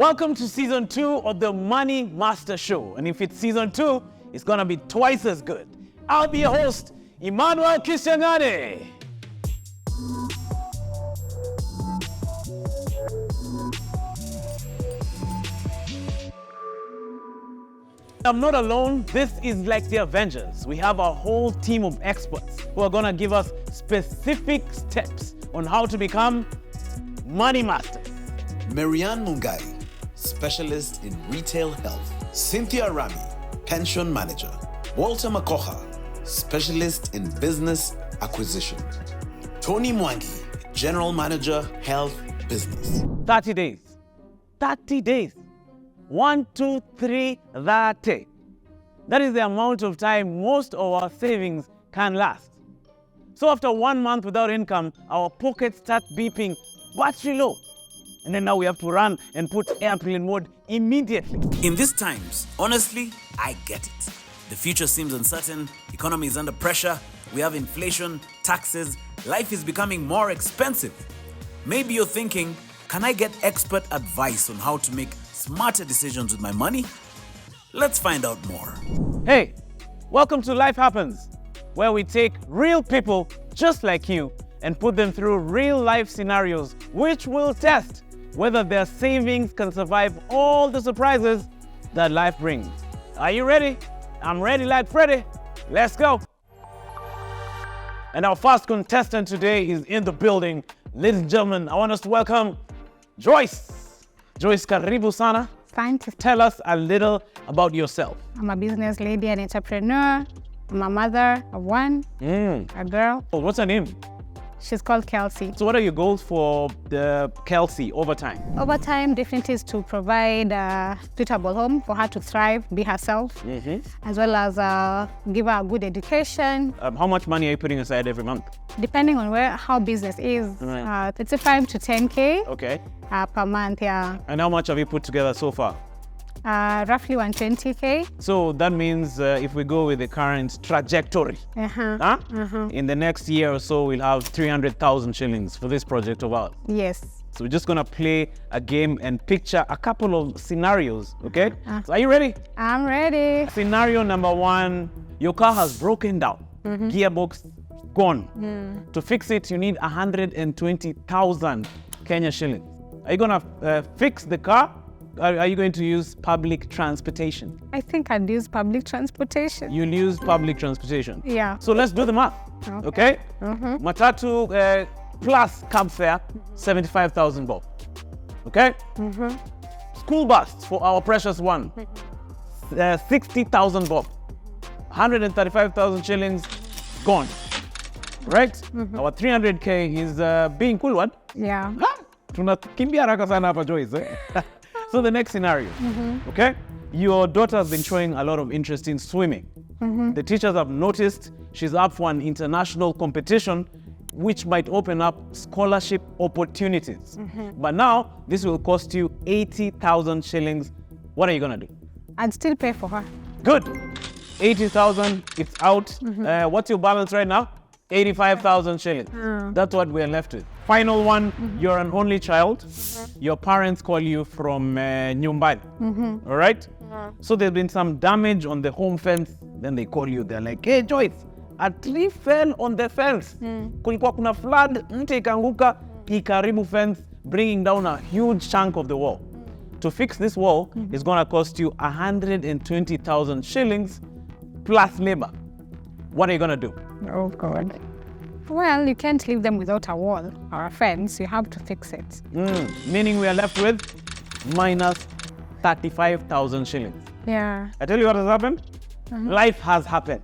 Welcome to season 2 of the Money Master Show. And if it's season 2, it's gonna be twice as good. I'll be your host, Emmanuel Kishangane. I'm not alone. This is like the Avengers. We have a whole team of experts who are gonna give us specific steps on how to become money masters. Marianne Mungai, specialist in retail health. Cynthia Rami, pension manager. Walter Makoha, specialist in business acquisition. Tony Mwangi, general manager, health business. 30 days. 30 days. 1, 2, 3, 30. That is the amount of time most of our savings can last. So after 1 month without income, our pockets start beeping battery low. And then now we have to run and put airplane mode immediately. In these times, honestly, I get it. The future seems uncertain, economy is under pressure, we have inflation, taxes, life is becoming more expensive. Maybe you're thinking, can I get expert advice on how to make smarter decisions with my money? Let's find out more. Hey, welcome to Life Happens, where we take real people just like you and put them through real life scenarios which will test whether their savings can survive all the surprises that life brings. Are you ready? I'm ready like Freddy. Let's go. And our first contestant today is in the building. Ladies and gentlemen, I want us to welcome Joyce. Joyce, karibu sana. Thank you. Tell us a little about yourself. I'm a business lady and entrepreneur. I'm a mother of one, a girl. Oh, what's her name? She's called Kelsey. So what are your goals for the Kelsey over time? Over time, definitely is to provide a suitable home for her to thrive, be herself, as well as give her a good education. How much money are you putting aside every month? Depending on how business is, 35 to 10K Okay. per month, yeah. And how much have you put together so far? Roughly 120K. So that means if we go with the current trajectory, in the next year or so, we'll have 300,000 shillings for this project of ours. Yes. So we're just gonna play a game and picture a couple of scenarios, okay? So are you ready? I'm ready. Scenario number 1, your car has broken down, gearbox gone. To fix it, you need 120,000 Kenya shillings. Are you gonna fix the car? Are you going to use public transportation? I think I'd use public transportation. You'll use public transportation. Yeah. So let's do the math, okay? Matatu plus cab fare, 75,000 bob, okay? School bus for our precious one, 60,000 bob, 135,000 shillings gone, right? Our 300K is being cool one. Yeah. Tunakimbia haraka sana hapa Joyce, eh? So the next scenario, okay? Your daughter has been showing a lot of interest in swimming. The teachers have noticed she's up for an international competition which might open up scholarship opportunities. But now, this will cost you 80,000 shillings. What are you gonna do? I'd still pay for her. Good. 80,000, it's out. What's your balance right now? 85,000 shillings. That's what we're left with. Final one, you're an only child. Your parents call you from Nyumbani, all right? So there's been some damage on the home fence. Then they call you, they're like, hey Joyce, a tree fell on the fence. Kulikuwa kuna flood, mti ikaanguka, ikaribu fence, bringing down a huge chunk of the wall. To fix this wall, it's gonna cost you 120,000 shillings plus labor. What are you gonna do? Oh God. Well, you can't leave them without a wall or a fence. You have to fix it. Meaning we are left with minus 35,000 shillings. Yeah. I tell you what has happened? Life has happened.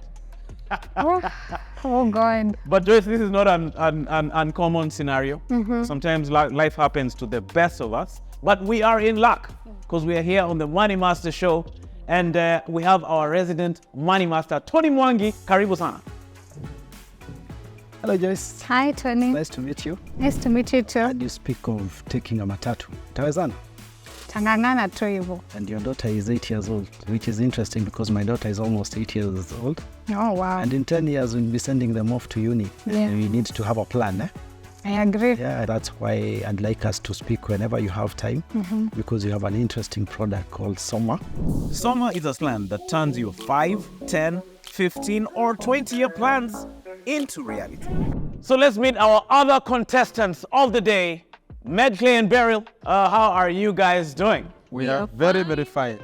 Oh God. But Joyce, this is not an uncommon scenario. Sometimes life happens to the best of us. But we are in luck because we are here on the Money Master Show and we have our resident Money Master, Tony Mwangi. Karibu sana. Hello Joyce. Hi Tony. Nice to meet you. Nice to meet you too. And you speak of taking a matatu. Tawezana? Tangangana tu hivyo. And your daughter is 8 years old, which is interesting because my daughter is almost 8 years old. Oh wow. And in 10 years we'll be sending them off to uni. Yeah. And we need to have a plan, I agree. Yeah, that's why I'd like us to speak whenever you have time, because you have an interesting product called Soma. Summer is a slang that turns your 5, 10, 15, or 20-year plans into reality. So let's meet our other contestants of the day, Medclay and Beryl. How are you guys doing? We are very, very fine.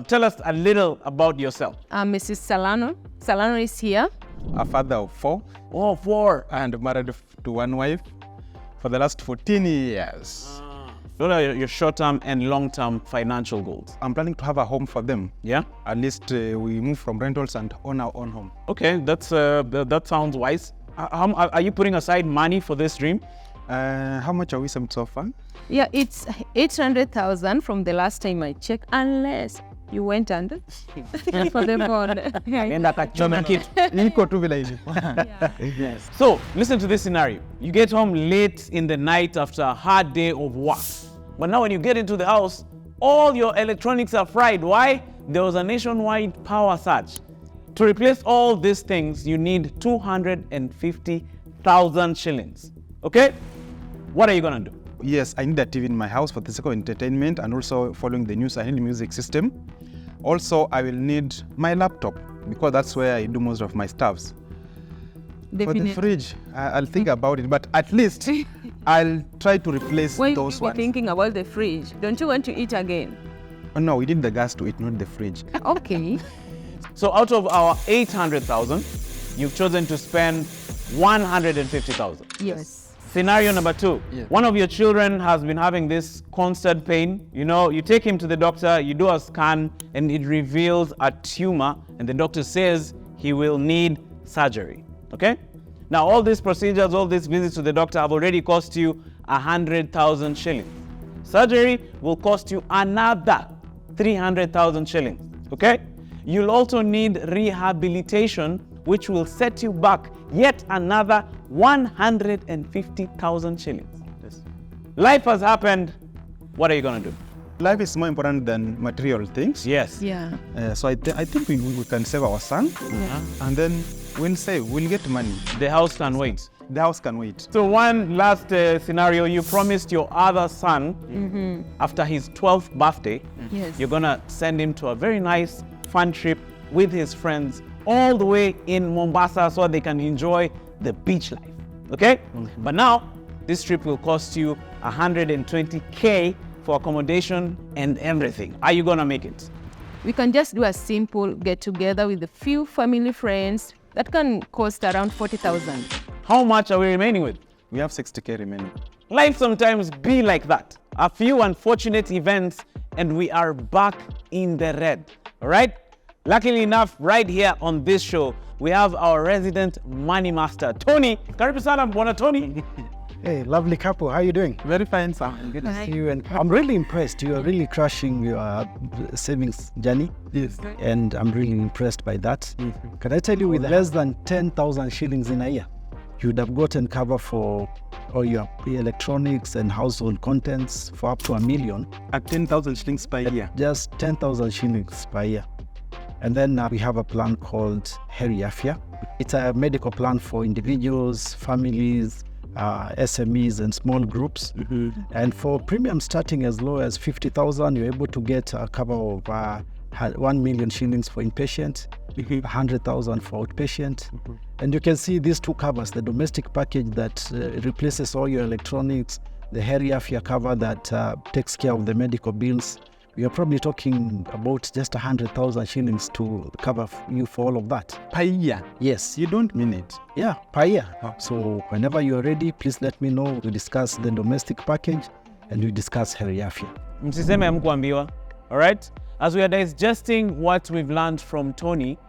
Tell us a little about yourself. Mrs. Salano. Salano is here. A father of 4 Oh, 4. and married to one wife for the last 14 years. What are your short-term and long-term financial goals? I'm planning to have a home for them. Yeah? At least we move from rentals and own our own home. Okay, that sounds wise. Are you putting aside money for this dream? How much are we saved so far? Yeah, it's 800,000 from the last time I checked, unless you went under for the bond. Niko tu vile ilikuwa. Yes. So, listen to this scenario. You get home late in the night after a hard day of work. But now when you get into the house, all your electronics are fried. Why? There was a nationwide power surge. To replace all these things, you need 250,000 shillings. Okay? What are you gonna do? Yes, I need a TV in my house for the sake of entertainment and also following the news. I need a music system. Also, I will need my laptop because that's where I do most of my stuffs. For the fridge, I'll think about it, but at least I'll try to replace Why those you ones. thinking about the fridge? Don't you want to eat again? Oh, no, we need the gas to eat, not the fridge. Okay. So out of our 800,000, you've chosen to spend 150,000. Yes. Scenario number 2. Yeah. One of your children has been having this constant pain. You know, you take him to the doctor, you do a scan, and it reveals a tumor, and the doctor says he will need surgery. Okay? Now, all these procedures, all these visits to the doctor have already cost you 100,000 shillings. Surgery will cost you another 300,000 shillings. Okay? You'll also need rehabilitation, which will set you back yet another 150,000 shillings. Yes. Life has happened. What are you going to do? Life is more important than material things. Yes. Yeah. So I think we can save our son, and then we'll get money. The house can wait. The house can wait. So one last scenario, you promised your other son after his 12th birthday, Yes. you're going to send him to a very nice fun trip with his friends all the way in Mombasa so they can enjoy the beach life. Okay? But now, this trip will cost you 120K for accommodation and everything. Are you going to make it? We can just do a simple get together with a few family friends. That can cost around 40,000. How much are we remaining with? We have 60K remaining. Life sometimes be like that. A few unfortunate events and we are back in the red. All right? Luckily enough, right here on this show, we have our resident money master, Tony. Karibu sana, Bwana Tony. Hey, lovely couple. How are you doing? Very fine, sir. Good to see you. And I'm really impressed. You are really crushing your savings journey. Yes. And I'm really impressed by that. Can I tell you, with less than 10,000 shillings in a year, you would have gotten cover for all your electronics and household contents for up to $1 million. At 10,000 shillings per year. Just 10,000 shillings per year. And then we have a plan called Heri Afya. It's a medical plan for individuals, families, SMEs and small groups. And for premium starting as low as 50,000, you're able to get a cover of 1 million shillings for inpatient, 100,000 for outpatient. And you can see these two covers, the domestic package that replaces all your electronics, the Heri Afya cover that takes care of the medical bills. We are probably talking about just 100,000 shillings to cover you for all of that. Per year? Yes. You don't mean it? Yeah, per year. So whenever you're ready, please let me know. We discuss the domestic package and we discuss Heri Afya. Msiseme hamkuambiwa. All right? As we are digesting what we've learned from Tony,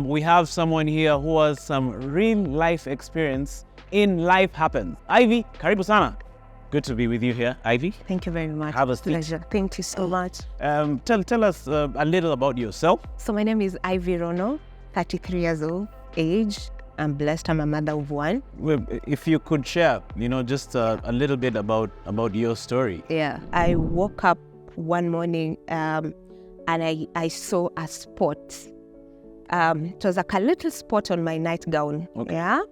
we have someone here who has some real life experience in Life Happens. Ivy, karibu sana. Good to be with you here, Ivy. Thank you very much. Have a seat. Pleasure. Thank you so much. Tell us a little about yourself. So my name is Ivy Rono, 33 years old, age. I'm blessed. I'm a mother of one. Well, if you could share, just a little bit about your story. Yeah. I woke up one morning and I saw a spot. It was like a little spot on my nightgown. Okay. Yeah.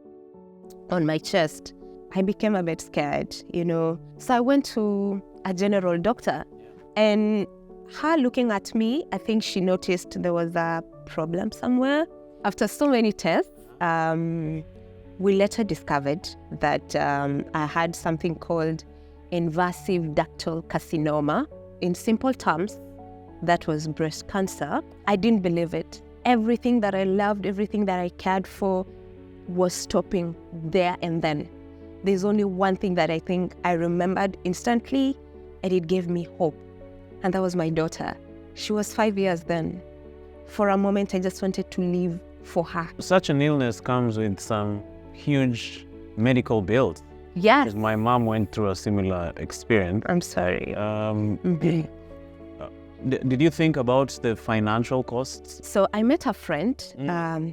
On my chest. I became a bit scared, you know. So I went to a general doctor, and her looking at me, I think she noticed there was a problem somewhere. After so many tests, we later discovered that I had something called invasive ductal carcinoma. In simple terms, that was breast cancer. I didn't believe it. Everything that I loved, everything that I cared for was stopping there and then. There's only one thing that I think I remembered instantly, and it gave me hope. And that was my daughter. She was 5 years then. For a moment, I just wanted to live for her. Such an illness comes with some huge medical bills. Yes. Because my mom went through a similar experience. I'm sorry. Did you think about the financial costs? So I met a friend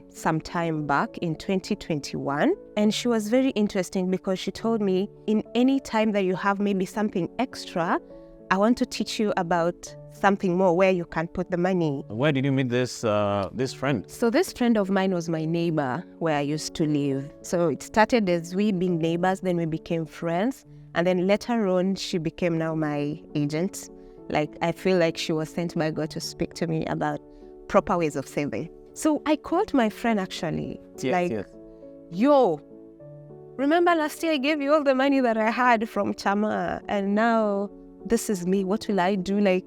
some time back in 2021, and she was very interesting because she told me, in any time that you have maybe something extra, I want to teach you about something more where you can put the money. Where did you meet this friend? So this friend of mine was my neighbor where I used to live. So it started as we being neighbors, then we became friends, and then later on she became now my agent. Like, I feel like she was sent by God to speak to me about proper ways of saving. So I called my friend actually. Yes. Yo, remember last year I gave you all the money that I had from Chama, and now this is me. What will I do? Like,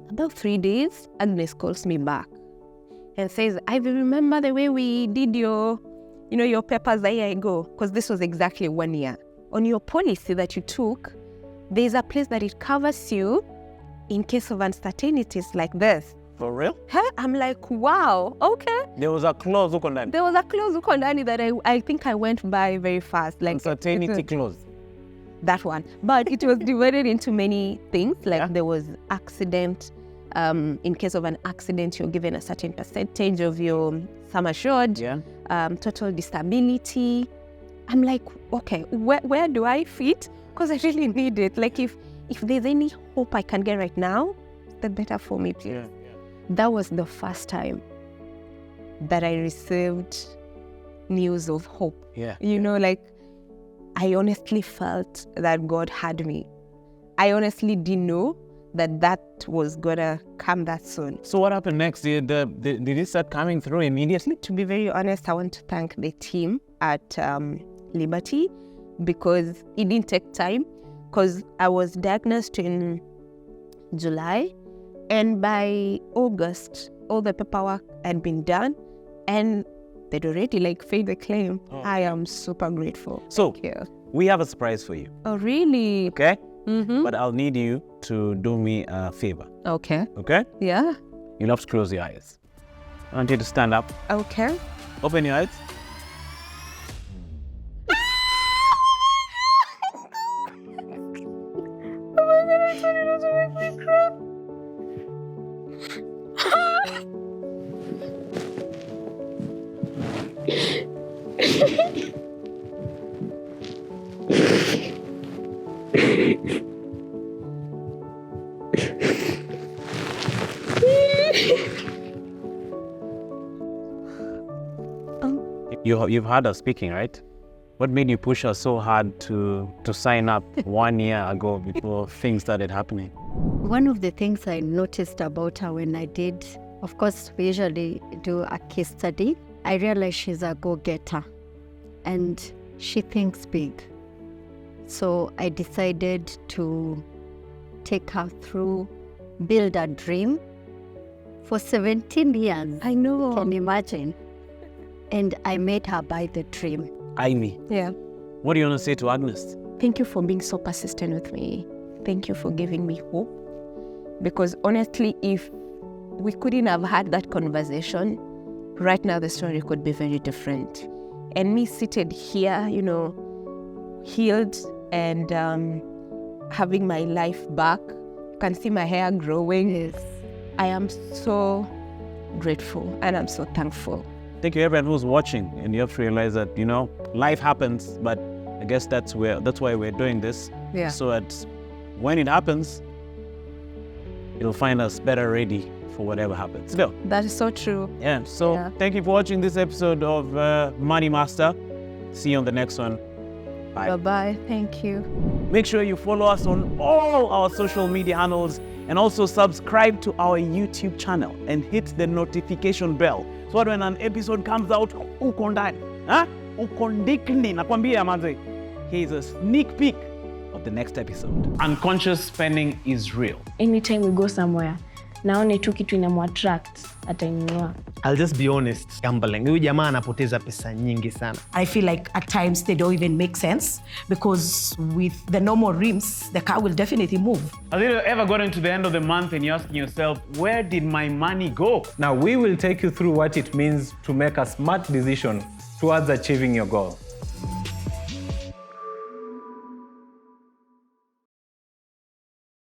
about 3 days, Agnes calls me back and says, I remember the way we did your papers a year ago, because this was exactly 1 year. On your policy that you took, there's a place that it covers you in case of uncertainties like this. For real? I'm like, wow, okay. There was a clause uko ndani. There was a clause uko ndani that I think I went by very fast. Like uncertainty clause. That one. But it was divided into many things. Like there was accident. In case of an accident, you're given a certain percentage of your sum assured. Total disability. I'm like, okay, where do I fit? Because I really need it. Like if there's any hope I can get right now, the better for me, please. That was the first time that I received news of hope. Like I honestly felt that God had me. I honestly didn't know that was gonna come that soon. So what happened next? Did it start coming through immediately? To be very honest, I want to thank the team at Liberty, because it didn't take time, because I was diagnosed in July, and by August, all the paperwork had been done, and they'd already paid the claim. I am super grateful. So, Thank you. We have a surprise for you. Oh, really? Okay? But I'll need you to do me a favor. Okay. Okay? Yeah. You'll have to close your eyes. I want you to stand up. Okay. Open your eyes. You've heard us speaking, right? What made you push us so hard to sign up 1 year ago before things started happening? One of the things I noticed about her when I did, of course, we usually do a case study. I realized she's a go-getter and she thinks big. So I decided to take her through, build a dream for 17 years. I know. Can you imagine? And I made her buy the dream. Amy. Yeah. What do you want to say to Agnes? Thank you for being so persistent with me. Thank you for giving me hope. Because honestly, if we couldn't have had that conversation, right now the story could be very different. And me seated here, healed and having my life back. You can see my hair growing. Yes. I am so grateful and I'm so thankful. Thank you, everyone who's watching, and you have to realize that life happens, but I guess that's why we're doing this. Yeah. So that when it happens, it'll find us better ready for whatever happens. No. That is so true. Yeah. So Thank you for watching this episode of Money Master. See you on the next one. Bye. Bye-bye. Thank you. Make sure you follow us on all our social media handles and also subscribe to our YouTube channel and hit the notification bell. So that when an episode comes out, uko ndani. Uko ndikni. Nakwambia manze. Here's a sneak peek of the next episode. Unconscious spending is real. Anytime we go somewhere, naone tu kitu inamu-attract, atainunua. I'll just be honest, gambling. Huyu jamaa anapoteza pesa nyingi sana. I feel like at times they don't even make sense because with the normal rims, the car will definitely move. Have you ever gotten to the end of the month and you're asking yourself, where did my money go? Now we will take you through what it means to make a smart decision towards achieving your goal.